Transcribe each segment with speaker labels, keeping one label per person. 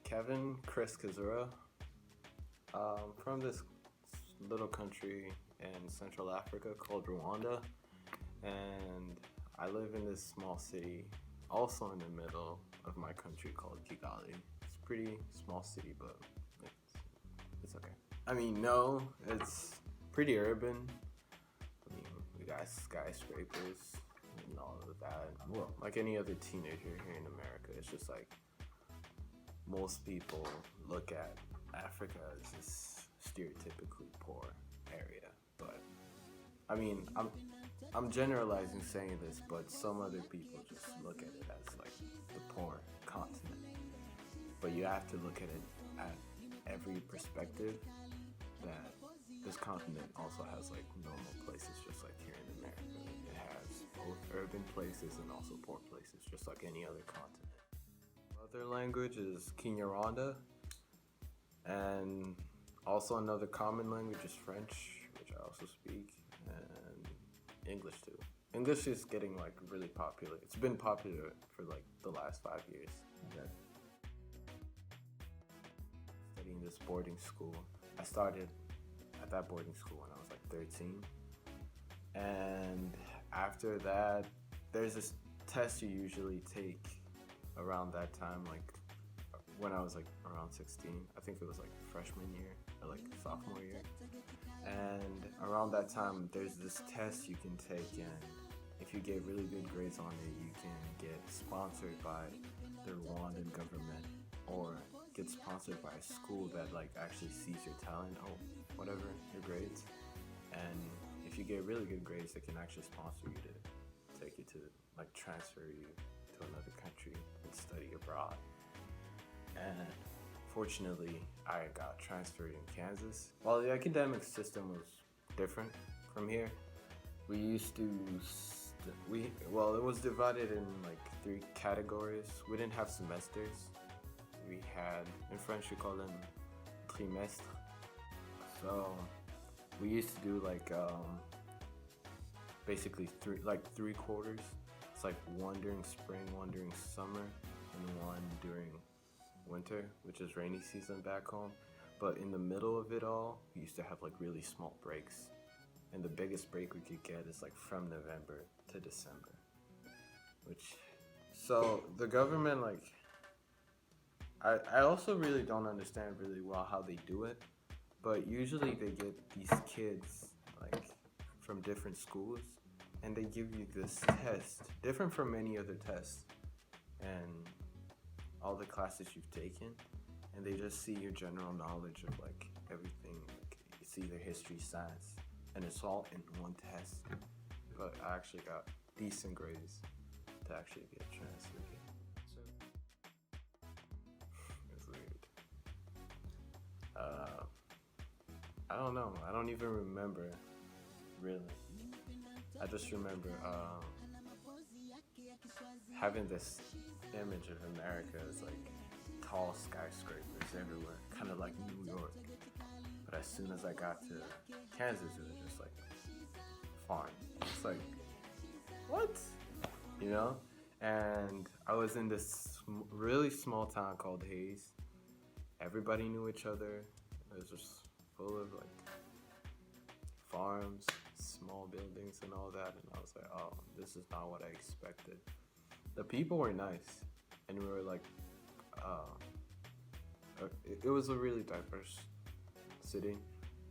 Speaker 1: Kevin Chris Kazura, from this little country in Central Africa called Rwanda, and I live in this small city, also in the middle of my country called Kigali. It's a pretty small city, but it's okay. I mean, no, it's pretty urban. I mean, we got skyscrapers and all of that. Well, like any other teenager here in America, it's just like most people look at Africa as this stereotypically poor area. But I mean, I'm generalizing saying this, but some other people just look at it as like the poor continent. But you have to look at it at every perspective that this continent also has like normal places just like here in America. It has both urban places and also poor places, just like any other continent. Other language is Kinyarwanda, and also another common language is French, which I also speak, and English too. English is getting like really popular. It's been popular for like the last 5 years.
Speaker 2: Okay.
Speaker 1: Studying this boarding school. I started at that boarding school when I was like 13. And after that, there's this test you usually take around that time, like when I was like around 16. I think it was like freshman year or like sophomore year. And around that time, there's this test you can take, and if you get really good grades on it, you can get sponsored by the Rwandan government or get sponsored by a school that like actually sees your talent or whatever, your grades. And if you get really good grades, they can actually sponsor you to take you to like transfer you to another country and study abroad. And fortunately, I got transferred in Kansas. While the academic system was different from here, we used to it was divided in like 3 categories. We didn't have semesters. We had, in French we call them trimestres. So we used to do like basically 3 quarters. It's like one during spring, one during summer, and one during winter, which is rainy season back home. But in the middle of it all, we used to have like really small breaks. And the biggest break we could get is like from November to December. So the government, like, I also really don't understand really well how they do it. But usually they get these kids like from different schools, and they give you this test, different from any other test, and all the classes you've taken, and they just see your general knowledge of like everything. Like it's either history, science, and it's all in one test. But I actually got decent grades to actually get transferred. So it's weird. I don't know. I don't even remember, really. I just remember having this image of America as like tall skyscrapers everywhere, kind of like New York. But as soon as I got to Kansas, it was just like farm. It's like, what? You know? And I was in this really small town called Hayes. Everybody knew each other. It was just full of like farms, small buildings and all that, and I was like, oh, this is not what I expected. The people were nice, and we were like, it was a really diverse city,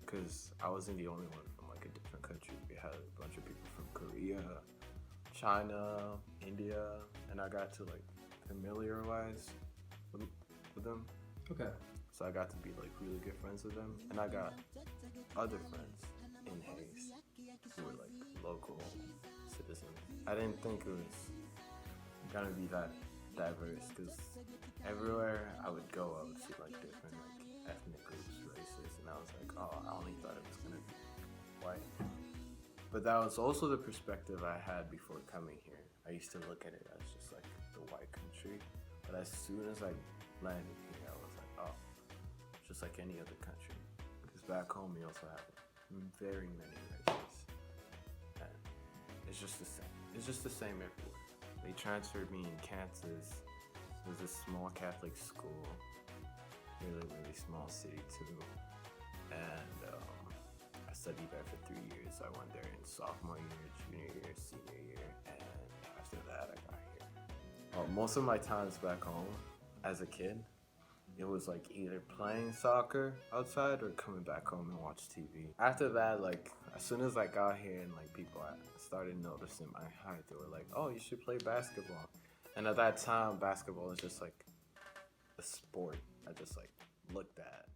Speaker 1: because I wasn't the only one from like a different country. We had a bunch of people from Korea, China, India, and I got to like familiarize with them.
Speaker 2: Okay.
Speaker 1: So I got to be like really good friends with them, and I got other friends in Hayes who were like local citizens. I didn't think it was gonna be that diverse, because everywhere I would go, I would see like different like ethnic groups, races, and I was like, oh, I only thought it was gonna be white. But that was also the perspective I had before coming here. I used to look at it as just like the white country, but as soon as I landed here, I was like, oh, it's just like any other country. Because back home, we also have very many races. And it's just the same. It's just the same everywhere. They transferred me in Kansas It was a small Catholic school, really small city too. And I studied there for 3 years. I went there in sophomore year, junior year, senior year, and after that I got here. Most of my times back home as a kid, it was like either playing soccer outside or coming back home and watch TV. After that, like as soon as I got here and like people started noticing my height, they were like, "Oh, you should play basketball." And at that time, basketball was just like a sport I just like looked at.